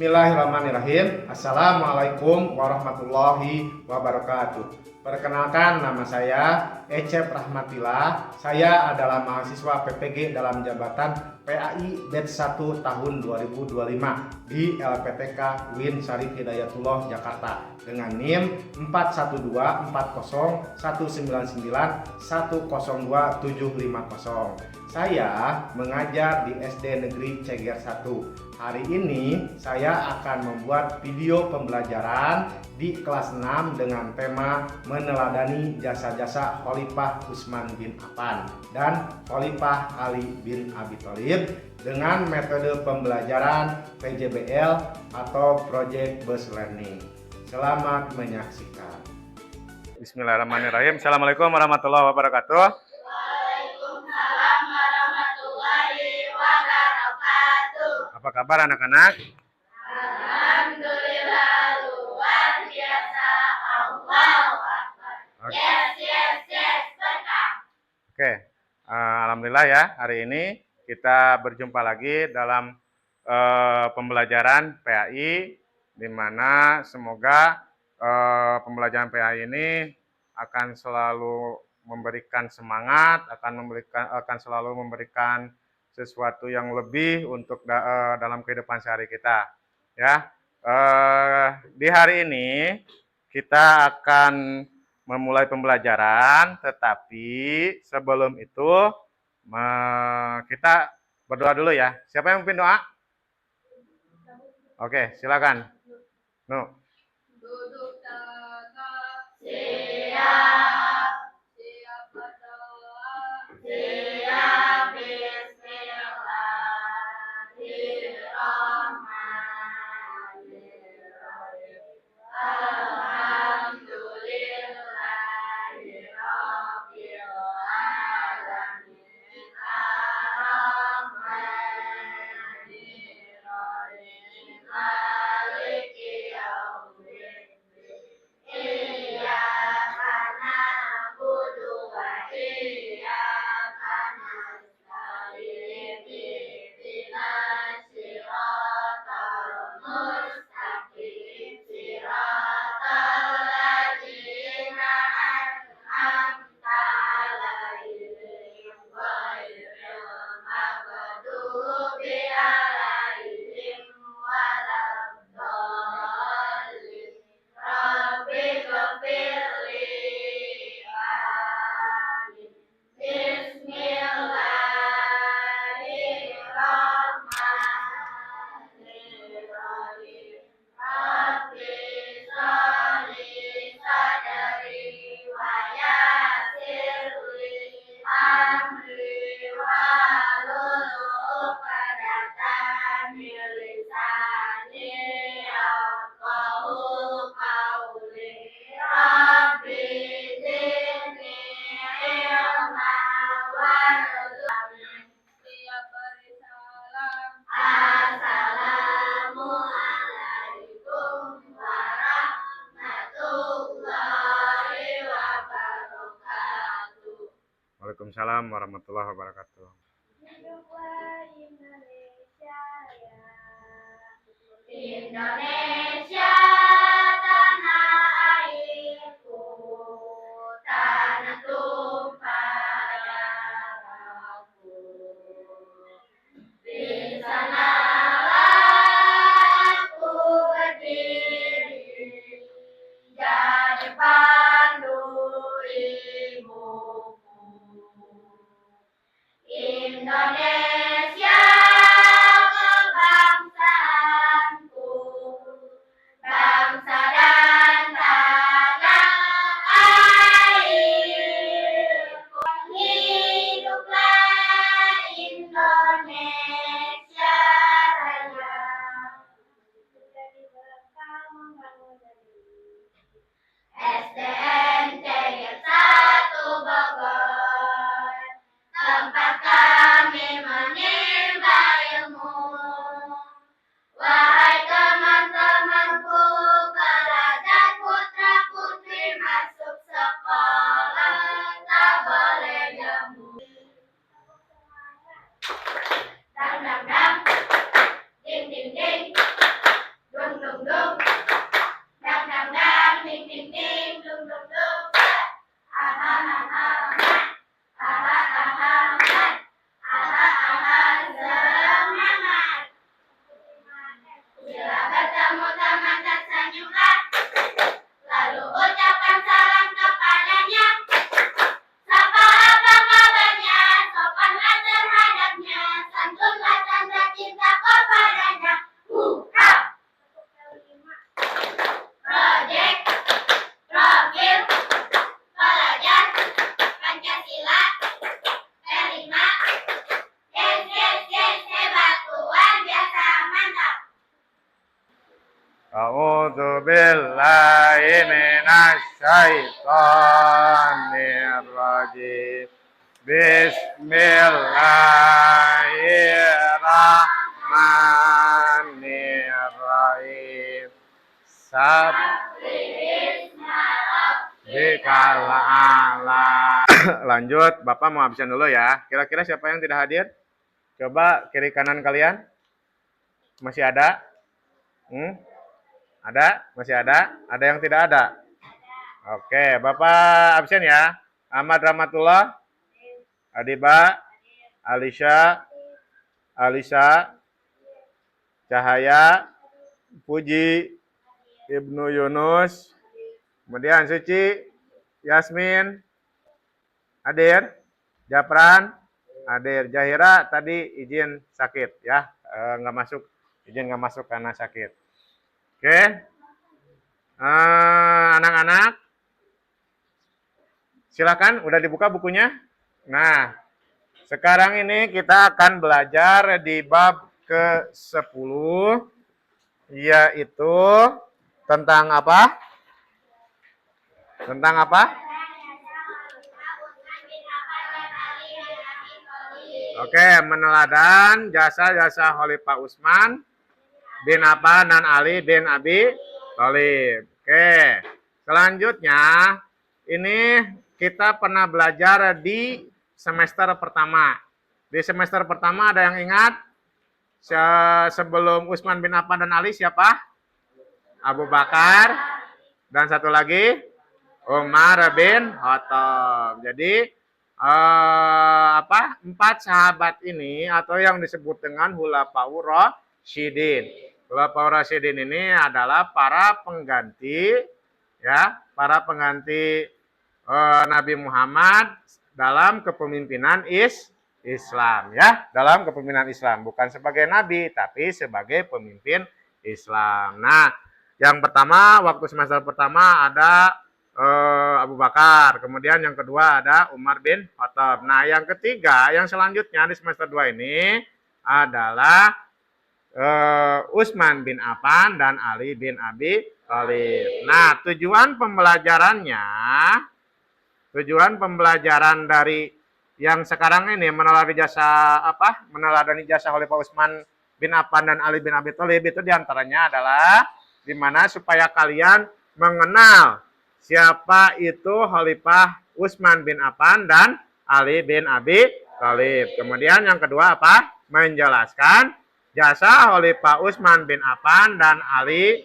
Bismillahirrahmanirrahim. Assalamualaikum warahmatullahi wabarakatuh. Perkenalkan, nama saya Ecep Rahmatillah. Saya adalah mahasiswa PPG dalam jabatan PAI Batch 1 tahun 2025 di LPTK UIN Syarif Hidayatullah Jakarta dengan NIM 412401991027050. Saya mengajar di SD Negeri Ceger 1. Hari ini saya akan membuat video pembelajaran di kelas 6 dengan tema meneladani jasa-jasa Khalifah Utsman bin Affan dan Khalifah Ali bin Abi Thalib dengan metode pembelajaran PJBL atau Project Based Learning. Selamat menyaksikan. Bismillahirrahmanirrahim. Assalamualaikum warahmatullahi wabarakatuh. Waalaikumsalam warahmatullahi wabarakatuh. Apa kabar anak-anak? Alhamdulillah luar biasa. Allahu Akbar. Yes, berkah. Oke, alhamdulillah ya, hari ini kita berjumpa lagi dalam pembelajaran PAI, di mana semoga pembelajaran PAI ini akan selalu memberikan semangat, akan selalu memberikan sesuatu yang lebih untuk dalam kehidupan sehari kita. Ya, di hari ini kita akan memulai pembelajaran, tetapi sebelum itu kita berdoa dulu ya. Siapa yang memimpin doa? Oke, silakan. Duduk tegak. Siap. Siap berdoa. Siap. Bismillahirrahmanirrahim. Alhamdulillahirabbil alamin. Arrahmanirrahim. Maliki yaumiddin. Iyyaka na'budu wa iyyaka nasta'in. Ihdinas siratal mustaqim. Siratal ladzina an'amta 'alaihim ghairil maghdubi 'alaihim waladdallin. Rabbighfirli. Amin. Bismillahirrahmanirrahim. Rabbi sholli sadri wa yassirli amri wahlul 'uqdatam min lisani yafqahu qawli. Rabbi zidni ilma warzuqni. Siap beri salam. Assalamualaikum warahmatullahi wabarakatuh. Waalaikumsalam warahmatullahi wabarakatuh. Hiduplah Indonesia Raya. Indonesia tanah airku, tanah tumpah darahku. Di sanalah aku berdiri, jadi pandu ibuku. Indonesia kebangsaanku, A'udzu billahi minasy syaithanir rajim. Bismillahirrahmanirrahim. Sabbikal a'la. Lanjut, Bapak mau absen dulu ya. Kira-kira siapa yang tidak hadir? Coba kiri kanan kalian. Masih ada? Ada? Masih ada? Ada yang tidak ada? Oke, Bapak absen ya. Ahmad Rahmatullah, Adiba, Alisha, Cahaya, Puji, Ibnu Yunus, kemudian Suci, Yasmin, hadir, Japran, hadir, Jahira tadi izin sakit ya, nggak masuk, izin nggak masuk karena sakit. Oke, anak-anak, silakan, udah dibuka bukunya. Nah, sekarang ini kita akan belajar di bab ke-10, yaitu tentang apa? Tentang apa? Oke, meneladan jasa-jasa Khalifah Utsman bin Affan dan Ali bin Abi Thalib. Oke, selanjutnya ini kita pernah belajar di semester pertama. Di semester pertama ada yang ingat? Sebelum Utsman bin Affan dan Ali siapa? Abu Bakar. Dan satu lagi Umar bin Khattab. Jadi 4 sahabat ini atau yang disebut dengan Khulafaur Rasyidin. Khulafaur Rasyidin ini adalah para pengganti ya, para pengganti Nabi Muhammad dalam kepemimpinan Islam ya, dalam kepemimpinan Islam, bukan sebagai nabi tapi sebagai pemimpin Islam. Nah, yang pertama waktu semester pertama ada Abu Bakar, kemudian yang kedua ada Umar bin Khattab. Nah, yang ketiga, yang selanjutnya di semester 2 ini adalah Utsman bin Affan dan Ali bin Abi Thalib. Nah, tujuan pembelajaran dari yang sekarang ini meneladani jasa Khalifah Utsman bin Affan dan Ali bin Abi Thalib itu diantaranya adalah dimana supaya kalian mengenal siapa itu Khalifah Utsman bin Affan dan Ali bin Abi Thalib. Kemudian yang kedua apa? Menjelaskan jasa Khalifah Utsman bin Affan dan Ali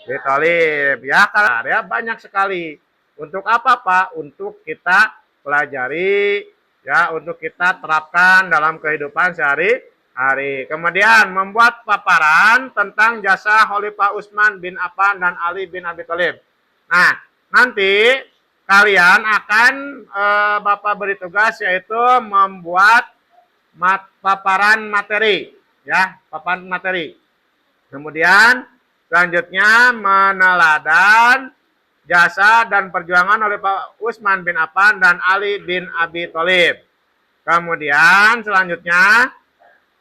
bin Thalib. Ya, karena banyak sekali. Untuk apa, Pak? Untuk kita pelajari, ya, untuk kita terapkan dalam kehidupan sehari-hari. Kemudian membuat paparan tentang jasa Khalifah Utsman bin Affan dan Ali bin Abi Thalib. Nah, nanti kalian akan Bapak beri tugas yaitu membuat paparan materi, ya, paparan materi. Kemudian selanjutnya meneladan jasa dan perjuangan oleh Pak Utsman bin Affan dan Ali bin Abi Thalib. Kemudian selanjutnya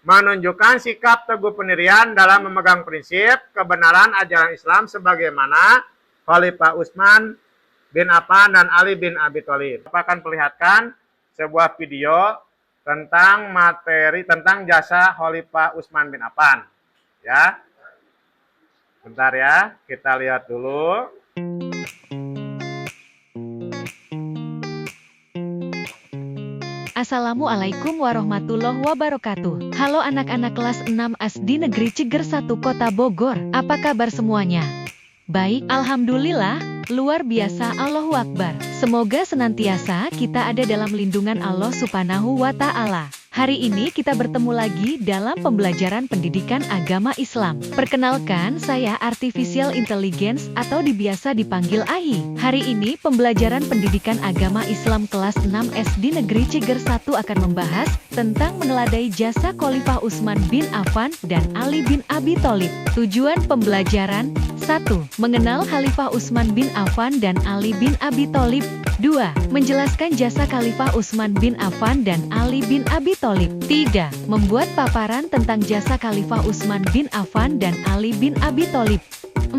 menunjukkan sikap teguh pendirian dalam memegang prinsip kebenaran ajaran Islam sebagaimana Khalifah Utsman bin Affan dan Ali bin Abi Thalib. Saya akan perlihatkan sebuah video tentang materi tentang jasa Khalifah Utsman bin Affan. Ya, bentar ya, kita lihat dulu. Assalamualaikum warahmatullahi wabarakatuh. Halo anak-anak kelas 6 SD Negeri Ciger 1 Kota Bogor. Apa kabar semuanya? Baik, alhamdulillah, luar biasa, Allahu Akbar. Semoga senantiasa kita ada dalam lindungan Allah Subhanahu wa Ta'ala. Hari ini kita bertemu lagi dalam pembelajaran pendidikan agama Islam. Perkenalkan, saya Artificial Intelligence atau biasa dipanggil AHI. Hari ini pembelajaran pendidikan agama Islam kelas 6 SD Negeri Ciger 1 akan membahas tentang meneladai jasa Khalifah Utsman bin Affan dan Ali bin Abi Thalib. Tujuan pembelajaran: 1. Mengenal Khalifah Utsman bin Affan dan Ali bin Abi Thalib. 2. Menjelaskan jasa Khalifah Utsman bin Affan dan Ali bin Abi Thalib. Tidak. Membuat paparan tentang jasa Khalifah Utsman bin Affan dan Ali bin Abi Thalib.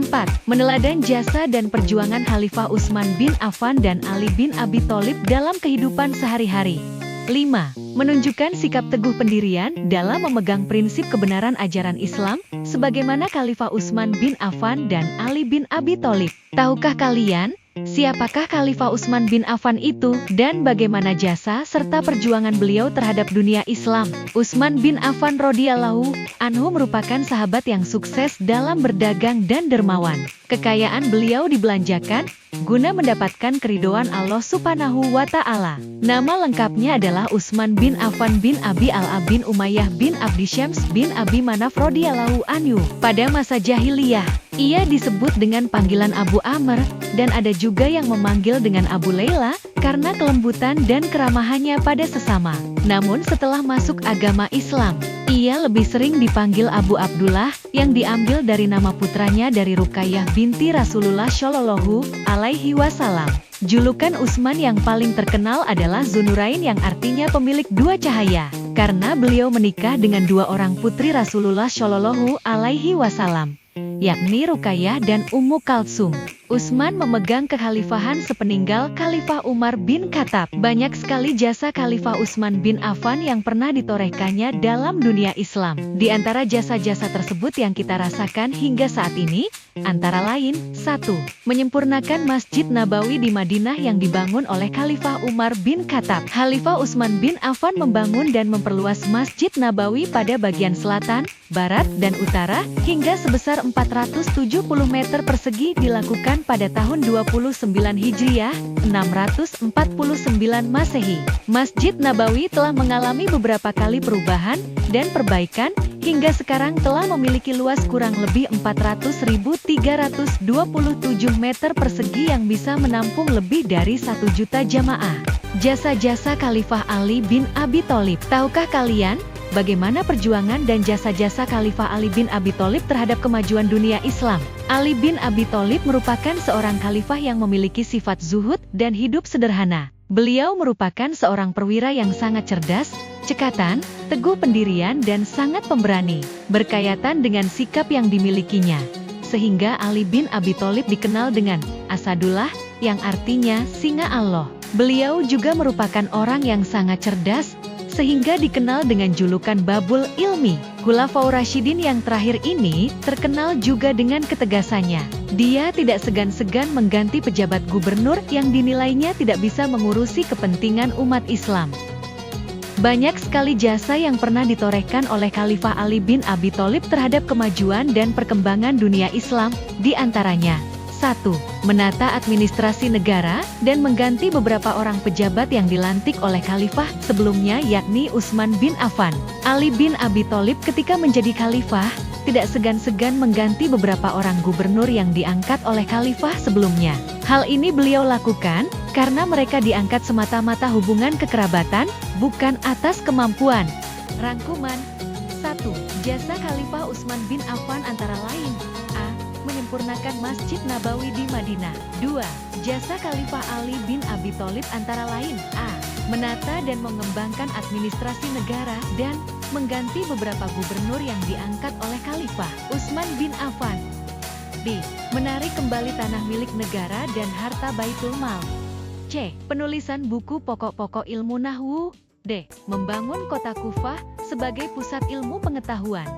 4. Meneladan jasa dan perjuangan Khalifah Utsman bin Affan dan Ali bin Abi Thalib dalam kehidupan sehari-hari. 5. Menunjukkan sikap teguh pendirian dalam memegang prinsip kebenaran ajaran Islam, sebagaimana Khalifah Utsman bin Affan dan Ali bin Abi Thalib. Tahukah kalian, siapakah Khalifah Utsman bin Affan itu, dan bagaimana jasa serta perjuangan beliau terhadap dunia Islam? Utsman bin Affan radhiyallahu anhu merupakan sahabat yang sukses dalam berdagang dan dermawan. Kekayaan beliau dibelanjakan guna mendapatkan keridhaan Allah Subhanahu wa Ta'ala. Nama lengkapnya adalah Utsman bin Affan bin Abi al-As bin Umayyah bin Abdi Syams bin Abi Manaf radhiyallahu anhu. Pada masa jahiliyah, ia disebut dengan panggilan Abu Amr, dan ada juga yang memanggil dengan Abu Laila karena kelembutan dan keramahannya pada sesama. Namun setelah masuk agama Islam, ia lebih sering dipanggil Abu Abdullah, yang diambil dari nama putranya dari Ruqayyah binti Rasulullah Shallallahu alaihi wasallam. Julukan Utsman yang paling terkenal adalah Dzunurain, yang artinya pemilik dua cahaya, karena beliau menikah dengan dua orang putri Rasulullah Shallallahu alaihi wasallam, yakni Ruqayyah dan Ummu Kalsum. Utsman memegang kekhalifahan sepeninggal Khalifah Umar bin Khattab. Banyak sekali jasa Khalifah Utsman bin Affan yang pernah ditorehkannya dalam dunia Islam. Di antara jasa-jasa tersebut yang kita rasakan hingga saat ini, antara lain, 1. Menyempurnakan Masjid Nabawi di Madinah yang dibangun oleh Khalifah Umar bin Khattab. Khalifah Utsman bin Affan membangun dan memperluas Masjid Nabawi pada bagian selatan, barat, dan utara, hingga sebesar 470 meter persegi dilakukan pada tahun 29 Hijriah, 649 Masehi. Masjid Nabawi telah mengalami beberapa kali perubahan dan perbaikan, hingga sekarang telah memiliki luas kurang lebih 400.327 meter persegi yang bisa menampung lebih dari 1 juta jamaah. Jasa-jasa Khalifah Ali bin Abi Thalib. Tahukah kalian bagaimana perjuangan dan jasa-jasa Khalifah Ali bin Abi Thalib terhadap kemajuan dunia Islam? Ali bin Abi Thalib merupakan seorang khalifah yang memiliki sifat zuhud dan hidup sederhana. Beliau merupakan seorang perwira yang sangat cerdas, cekatan, teguh pendirian, dan sangat pemberani, berkaitan dengan sikap yang dimilikinya. Sehingga Ali bin Abi Thalib dikenal dengan Asadullah, yang artinya singa Allah. Beliau juga merupakan orang yang sangat cerdas, sehingga dikenal dengan julukan Babul Ilmi. Khulafaur Rasyidin yang terakhir ini terkenal juga dengan ketegasannya. Dia tidak segan-segan mengganti pejabat gubernur yang dinilainya tidak bisa mengurusi kepentingan umat Islam. Banyak sekali jasa yang pernah ditorehkan oleh Khalifah Ali bin Abi Thalib terhadap kemajuan dan perkembangan dunia Islam, di antaranya 1. Menata administrasi negara dan mengganti beberapa orang pejabat yang dilantik oleh khalifah sebelumnya, yakni Utsman bin Affan. Ali bin Abi Thalib ketika menjadi khalifah tidak segan-segan mengganti beberapa orang gubernur yang diangkat oleh khalifah sebelumnya. Hal ini beliau lakukan karena mereka diangkat semata-mata hubungan kekerabatan, bukan atas kemampuan. Rangkuman 1. Jasa Khalifah Utsman bin Affan antara lain: A. Menyempurnakan Masjid Nabawi di Madinah. 2. Jasa Khalifah Ali bin Abi Thalib antara lain: A. Menata dan mengembangkan administrasi negara dan mengganti beberapa gubernur yang diangkat oleh Khalifah Utsman bin Affan. B. Menarik kembali tanah milik negara dan harta Baitul Mal. C. Penulisan buku pokok-pokok ilmu nahwu. D. Membangun kota Kufah sebagai pusat ilmu pengetahuan.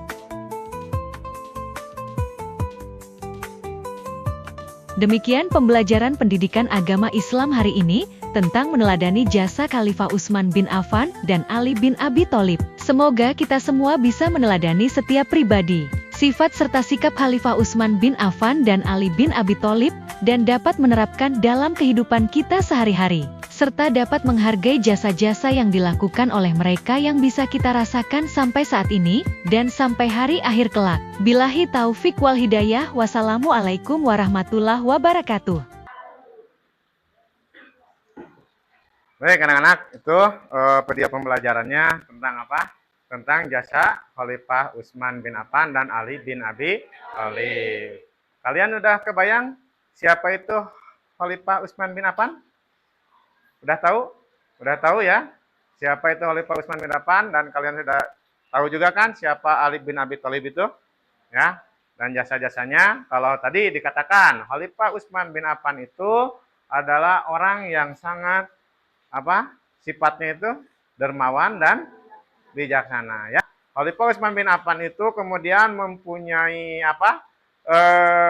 Demikian pembelajaran pendidikan agama Islam hari ini tentang meneladani jasa Khalifah Utsman bin Affan dan Ali bin Abi Thalib. Semoga kita semua bisa meneladani setiap pribadi, sifat serta sikap Khalifah Utsman bin Affan dan Ali bin Abi Thalib, dan dapat menerapkan dalam kehidupan kita sehari-hari, serta dapat menghargai jasa-jasa yang dilakukan oleh mereka yang bisa kita rasakan sampai saat ini, dan sampai hari akhir kelak. Billahi taufik wal hidayah. Wassalamualaikum warahmatullahi wabarakatuh. Baik anak-anak, itu video pembelajarannya tentang apa? Tentang jasa Khalifah Utsman bin Affan dan Ali bin Abi Thalib. Kalian udah kebayang siapa itu Khalifah Utsman bin Affan? Udah tahu? Udah tahu ya? Siapa itu Khalifah Utsman bin Affan, dan kalian sudah tahu juga kan siapa Ali bin Abi Thalib itu? Ya. Dan jasa-jasanya, kalau tadi dikatakan Khalifah Utsman bin Affan itu adalah orang yang sangat sifatnya itu dermawan dan bijaksana ya. Khalifah Utsman bin Affan itu kemudian mempunyai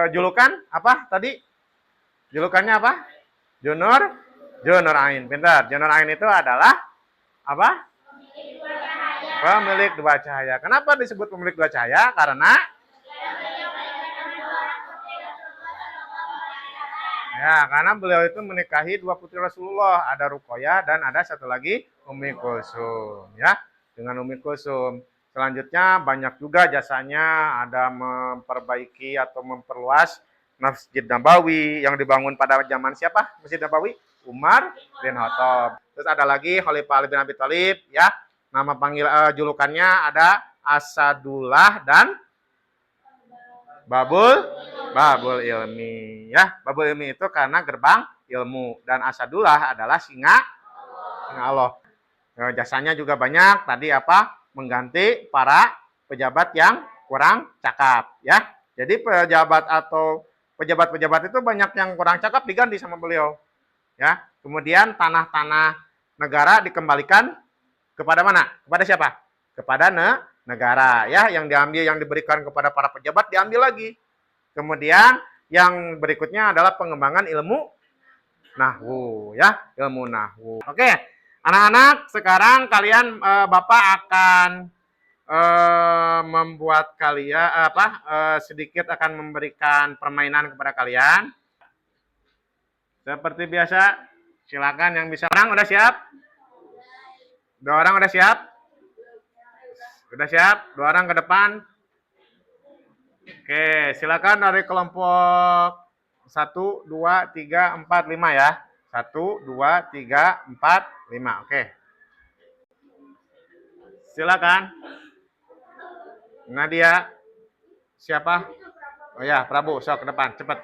julukan apa tadi? Julukannya apa? Junur Ain. Pintar. Junur Ain itu adalah apa? Pemilik dua cahaya. Kenapa disebut pemilik dua cahaya? Karena karena beliau itu menikahi dua putri Rasulullah, ada Ruqayyah dan ada satu lagi Ummi Kulsum ya. Dengan Ummi Kulsum. Selanjutnya banyak juga jasanya, ada memperbaiki atau memperluas Masjid Nabawi yang dibangun pada zaman siapa? Masjid Nabawi? Umar bin Khattab. Terus ada lagi Khalifah Ali bin Abi Thalib ya. Nama julukannya ada Asadullah dan Babul Ilmi ya. Babul Ilmi itu karena gerbang ilmu dan Asadullah adalah singa Allah. Jasanya juga banyak. Tadi mengganti para pejabat yang kurang cakap ya. Jadi pejabat-pejabat itu banyak yang kurang cakap diganti sama beliau. Ya. Kemudian tanah-tanah negara dikembalikan kepada mana? Kepada siapa? Kepada negara ya, yang diambil, yang diberikan kepada para pejabat diambil lagi. Kemudian yang berikutnya adalah pengembangan ilmu nahwu ya, ilmu nahwu. Oke, anak-anak, sekarang kalian Bapak akan membuat kalian sedikit akan memberikan permainan kepada kalian. Seperti biasa, silakan yang bisa. Orang udah siap? Dua orang udah siap? Udah siap? Dua orang ke depan. Oke, silakan dari kelompok 1, 2, 3, 4, 5 ya. 1, 2, 3, 4, 5. Oke. Silakan. Nadia. Siapa? Oh ya, Prabu. Sok ke depan, cepat.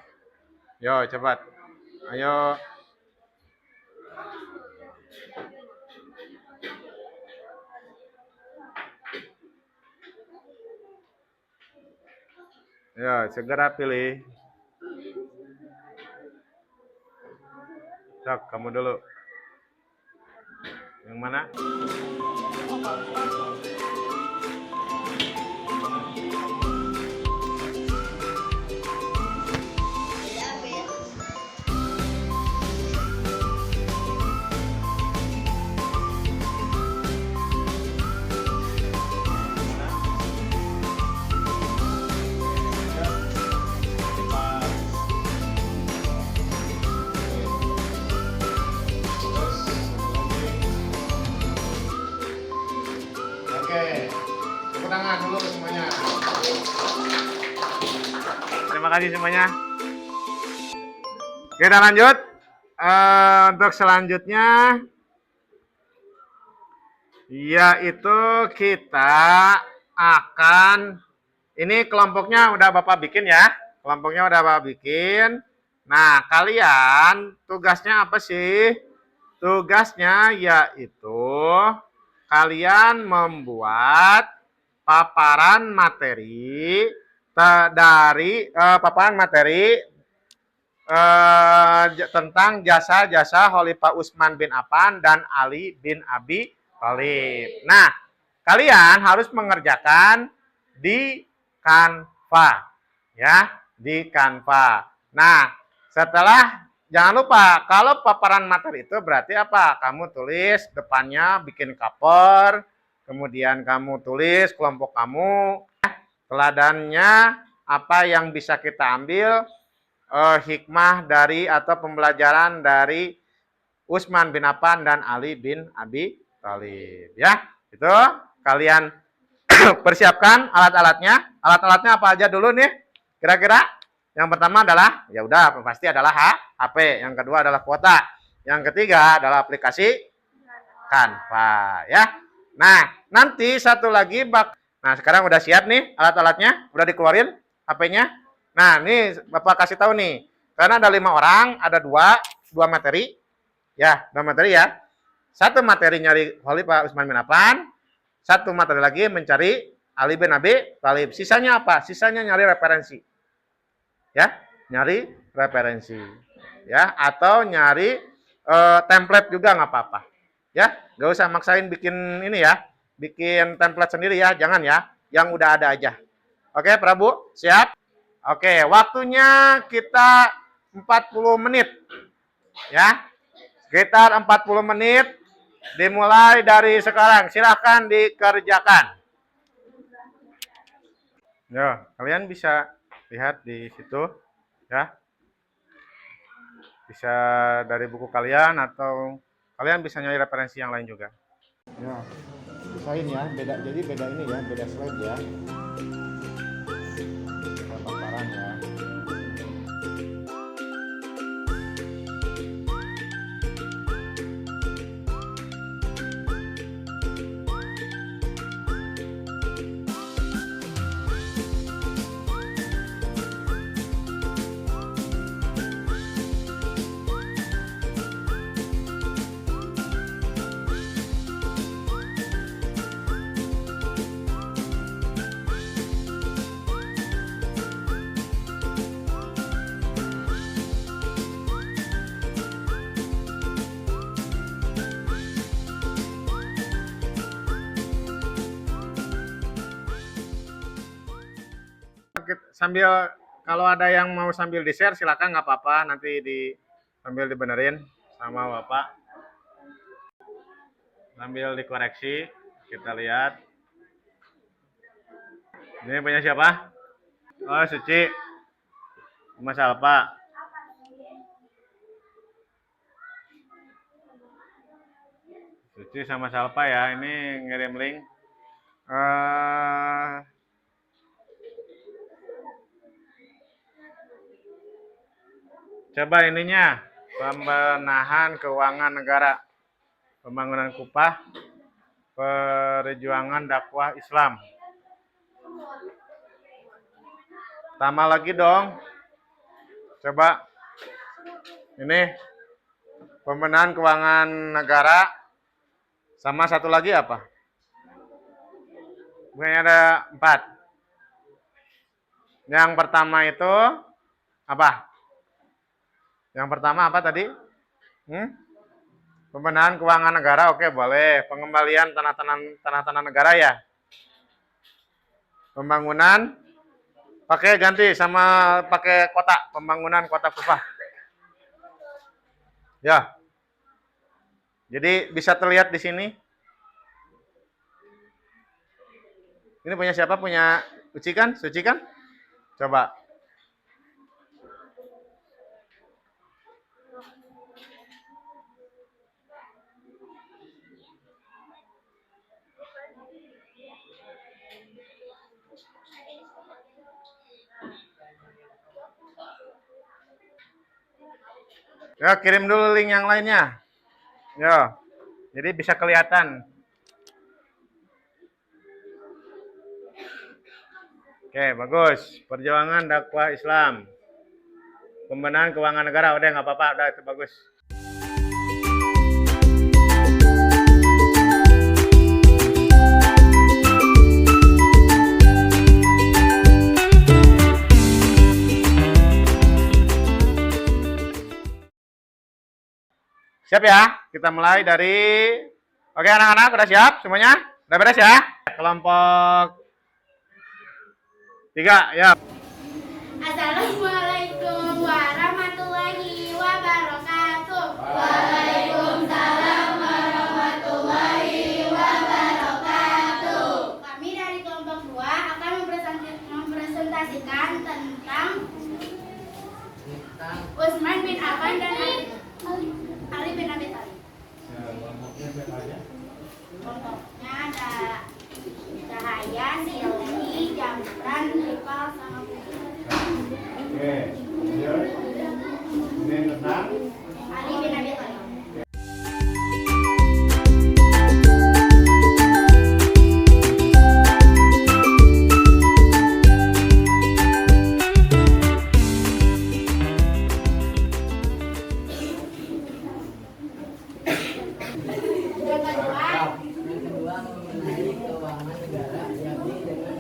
Yo, cepat. Ayo. Ya, segera pilih. Sok, kamu dulu. Yang mana? Tepuk tangan dulu semuanya. Terima kasih semuanya. Kita lanjut. Untuk selanjutnya, yaitu kita akan, ini kelompoknya udah Bapak bikin ya. Kelompoknya udah Bapak bikin. Nah, kalian tugasnya apa sih? Tugasnya yaitu kalian membuat paparan materi tentang jasa-jasa Khalifah Utsman bin Affan dan Ali bin Abi Thalib. Nah, kalian harus mengerjakan di Canva ya, di Canva. Nah, setelah, jangan lupa, kalau paparan materi itu berarti apa? Kamu tulis depannya, bikin cover, kemudian kamu tulis kelompok kamu, teladannya apa yang bisa kita ambil, hikmah dari atau pembelajaran dari Utsman bin Affan dan Ali bin Abi Thalib. Ya, itu kalian persiapkan alat-alatnya. Alat-alatnya apa aja dulu nih? Kira-kira? Yang pertama adalah, ya udah pasti adalah HP. Yang kedua adalah kuota. Yang ketiga adalah aplikasi Canva ya. Nah, nanti satu lagi nah, sekarang udah siap nih alat-alatnya, udah dikeluarin HP-nya. Nah, ini Bapak kasih tahu nih. Karena ada 5 orang, ada dua materi. Ya, 2 materi ya. Satu materi nyari Khalifah Utsman bin Affan, satu materi lagi mencari Ali bin Abi Thalib. Sisanya apa? Sisanya nyari referensi. Ya, nyari referensi. Ya, atau nyari template juga nggak apa-apa. Ya, nggak usah maksain bikin ini ya. Bikin template sendiri ya, jangan ya. Yang udah ada aja. Oke, Prabu, siap? Oke, waktunya kita 40 menit. Ya, sekitar 40 menit. Dimulai dari sekarang. Silahkan dikerjakan. Ya, kalian bisa lihat di situ. Ya, bisa dari buku kalian atau kalian bisa nyari referensi yang lain juga. Ya, bisain ya, beda. Jadi beda ini ya, beda slide ya. Paparan ya. Sambil kalau ada yang mau sambil di share silakan, nggak apa-apa, nanti sambil dibenerin sama Bapak, sambil dikoreksi. Kita lihat ini punya siapa? Oh, Suci Mas Alfa. Suci sama Salpa ya, ini ngirim link. Coba ininya, pembenahan keuangan negara, pembangunan Kupah, perjuangan dakwah Islam. Tambah lagi dong. Coba ini pembenahan keuangan negara, sama satu lagi apa? Bukannya ada 4. Yang pertama itu apa? Yang pertama apa tadi? Pembenahan keuangan negara, oke boleh. Pengembalian tanah-tanah negara ya. Pembangunan, pakai ganti sama pakai kota, pembangunan kota Kupah. Ya. Jadi bisa terlihat di sini. Ini punya siapa? Punya Uci kan? Suci kan? Coba. Ya, kirim dulu link yang lainnya. Ya. Jadi bisa kelihatan. Oke, bagus. Perjuangan dakwah Islam. Pembenahan keuangan negara, udah nggak apa-apa, udah itu bagus. Siap ya? Kita mulai dari... Oke anak-anak, udah siap semuanya? Udah beres ya? Kelompok 3, ya. Assalamualaikum warahmatullahi wabarakatuh. Waalaikumsalam warahmatullahi wabarakatuh. Kami dari kelompok 2 akan mempresentasikan tentang Utsman bin Affan dan Ali bin Abi Thalib. Kelompoknya ada Cahaya, Silvi, Jamran, Ripal, sama Oke, ini tentang Ali bin Abi Thalib. Yang kedua mengenai keuangan negara, yakni dengan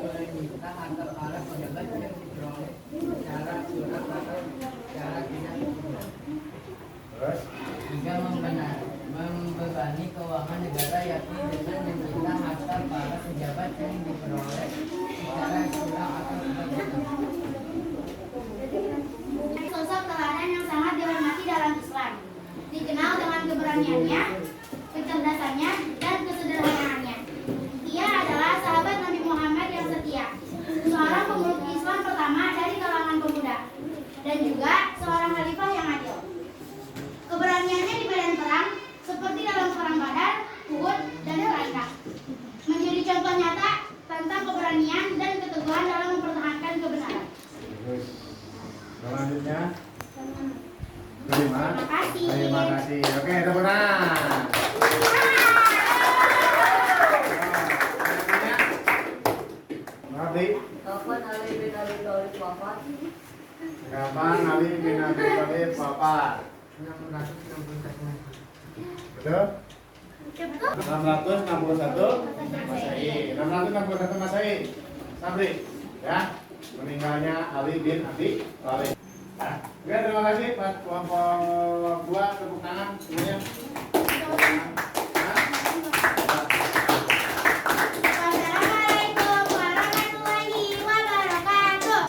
yakni dengan menjumlah harta para pejabat yang diperoleh secara curang atau sebagai Sosok teladan yang sangat dihormati dalam Islam. Dikenal dengan keberaniannya, kecerdasannya, dan kesederhanaannya. Ia adalah sahabat Nabi Muhammad yang setia, seorang pemeluk Islam pertama dari kalangan pemuda, dan juga seorang khalifah yang adil. Keberaniannya di medan perang, seperti dalam perang Badar, Uhud, dan Khandaq, menjadi contoh nyata tentang keberanian dan keteguhan dalam mempertahankan kebenaran. Terus selanjutnya terima kasih. Terima kasih. Oke, tepuk tangan. Nanti Kapan Ali bin Abi Thalib wafat? kapan Ali bin Abi Thalib wafat? 661. Betul? 661 Masehi. 661 Masehi. Sabri, ya. Meninggalnya Ali bin Abi Thalib. Ya. Oke, terima kasih Pak kelompok 2, tepuk tangan semuanya. Tepuk tangan. Ya. Wassalamualaikum warahmatullahi wabarakatuh.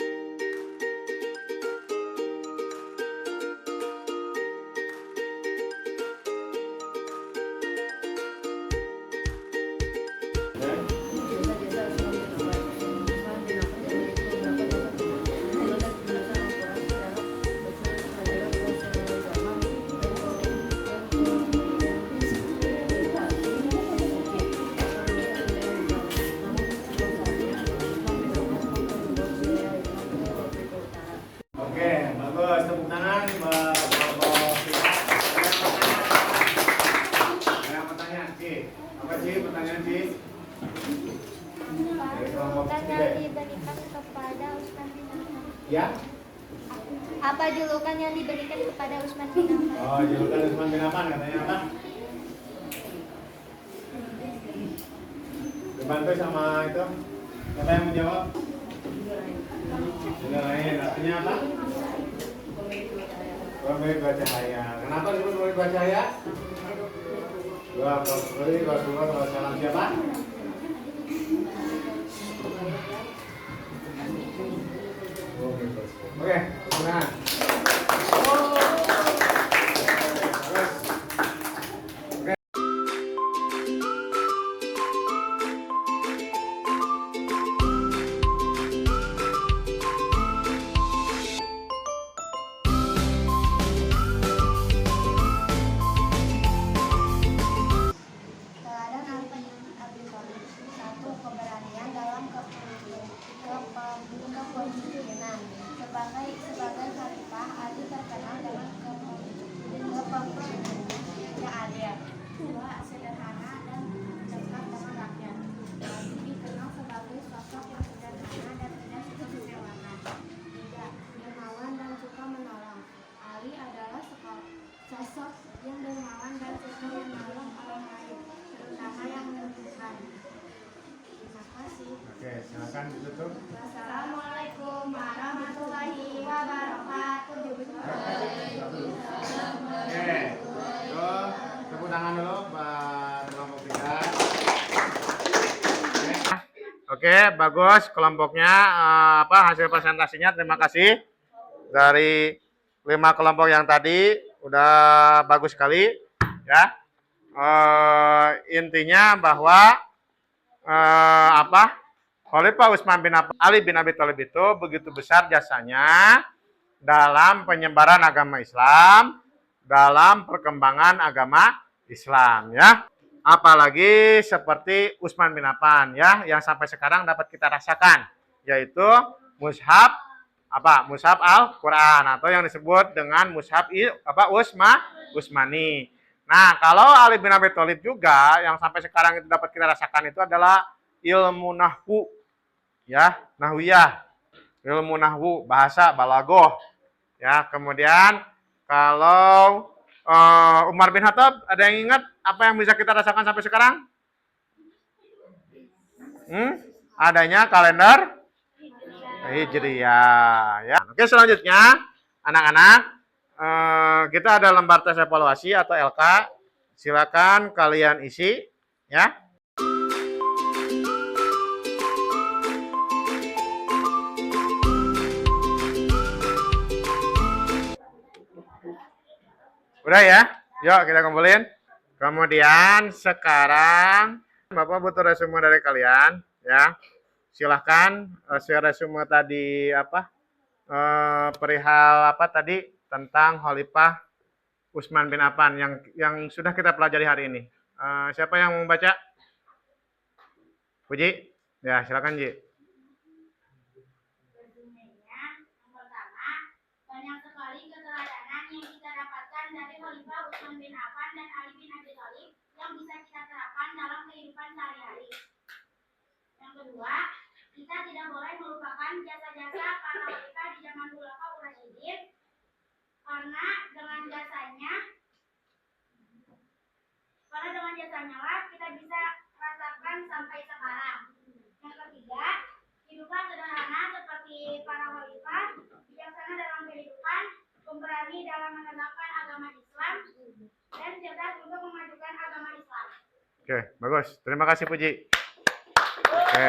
Oke, bagus. Tepuk tangan buat kelompok 3. Ada pertanyaan, Ci? Apa Ci? Pertanyaan Ci? Dari kelompok Julukan 3. yang diberikan kepada Utsman bin Affan. Ya? Apa julukan yang diberikan kepada Utsman bin Affan? Oh, julukan Utsman bin Affan katanya apa? Dibantu sama itu. Siapa yang menjawab? Sudah lain. Artinya apa? Pemberi dua cahaya. Kenapa disebut pemberi dua cahaya? Dua pemberi, Rasulullah SAW siapa? Oke, tenang. Teladan Ali bin Abi Thalib. 1. Keberanian dalam kepemimpinan. Sebagai khalifah, Ali terkenal dengan kepemimpinan yang adil. 2. Sederhana dan dekat dengan rakyat. Ali dikenal sebagai sosok yang sederhana dan tidak suka kemewahan. 3. Dermawan dan suka menolong. Ali adalah sosok yang dermawan dan suka menolong orang lain, terutama yang membutuhkan. Terima kasih. Oke, silakan ditutup. Wassalamualaikum warahmatullahi wabarakatuh. Oke, tuh tepuk tangan dulu buat kelompok 3. Oke, bagus kelompoknya. Hasil presentasinya. Terima kasih dari 5 kelompok yang tadi udah bagus sekali, ya. Intinya bahwa Khalifah Utsman bin Affan, Ali bin Abi Thalib itu begitu besar jasanya dalam penyebaran agama Islam, dalam perkembangan agama Islam, ya. Apalagi seperti Utsman bin Affan, ya, yang sampai sekarang dapat kita rasakan, yaitu mushaf Mushaf Al-Quran, atau yang disebut dengan mushaf Utsmani. Nah, kalau Ali bin Abi Thalib juga yang sampai sekarang itu dapat kita rasakan itu adalah ilmu nahwu, ya, nahwiyah, ilmu nahwu, bahasa balaghah, ya. Kemudian kalau Umar bin Khattab, ada yang ingat apa yang bisa kita rasakan sampai sekarang? Adanya kalender Hijriyah, ya. Oke, selanjutnya anak-anak, kita ada lembar tes evaluasi atau LK. Silakan kalian isi ya. Udah ya, yuk kita kumpulin. Kemudian sekarang Bapak butuh resume dari kalian, ya. Silahkan share resume tadi apa? Perihal apa tadi tentang Khalifah Utsman bin Affan yang sudah kita pelajari hari ini. Siapa yang mau baca? Puji? Ya, silakan Ji. Resumenya, yang pertama, banyak sekali keteladanan yang kita dapatkan dari Khalifah Utsman bin Affan dan Ali bin Abi Thalib yang bisa kita terapkan dalam kehidupan sehari-hari. Yang kedua, kita tidak boleh melupakan jasa-jasa para khalifah di zaman Khulafaur Rasyidin karena dengan jasanya lah kita bisa rasakan sampai sekarang. Yang ketiga, hiduplah sederhana seperti para khalifah, bijaksana dalam kehidupan, pemberani dalam menegakkan agama Islam, dan cerdas untuk memajukan agama Islam. Oke, bagus. Terima kasih Puji. Oke,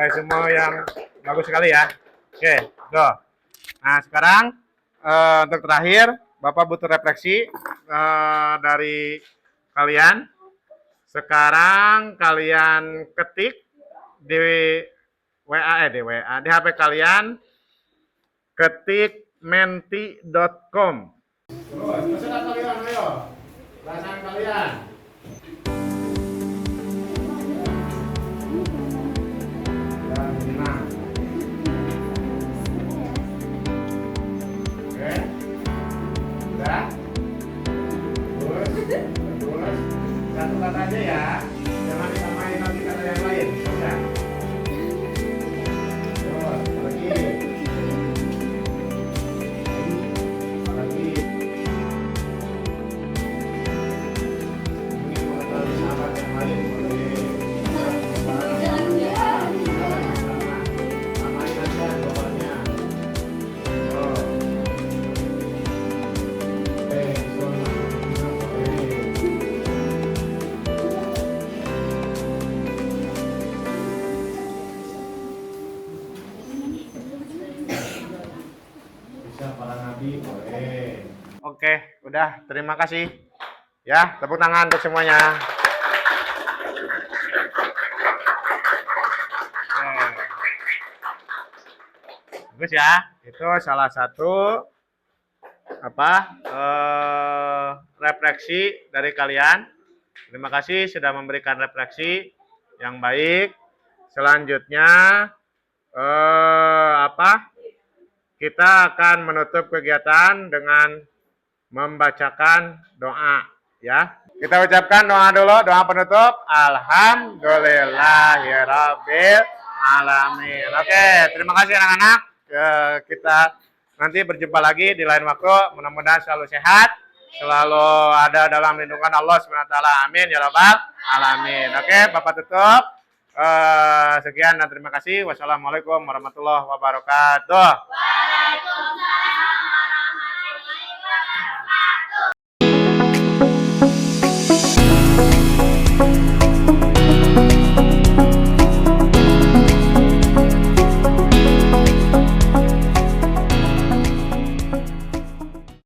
resume yang bagus sekali ya. Oke, tuh. Nah sekarang untuk terakhir, Bapak butuh refleksi dari kalian. Sekarang kalian ketik di di HP kalian, ketik menti.com. Terus, pesan kalian, ayo. Perasaan kalian. Dan tenang. Oke. Udah. Terus. Satu kata aja ya. Jangan ditambahin lagi kata yang lain. Udah. Terus, lagi. Oke, udah. Terima kasih. Ya, tepuk tangan untuk semuanya. Bagus ya. Itu salah satu refleksi dari kalian. Terima kasih sudah memberikan refleksi yang baik. Selanjutnya kita akan menutup kegiatan dengan membacakan doa ya. Kita ucapkan doa dulu, doa penutup. Alhamdulillahirabbil alamin. Oke, terima kasih anak-anak. Kita nanti berjumpa lagi di lain waktu. Mudah-mudahan selalu sehat, selalu ada dalam lindungan Allah SWT. Amin ya rabbal alamin. Oke, Bapak tutup. Sekian dan terima kasih. Wassalamualaikum warahmatullahi wabarakatuh. Waalaikumsalam.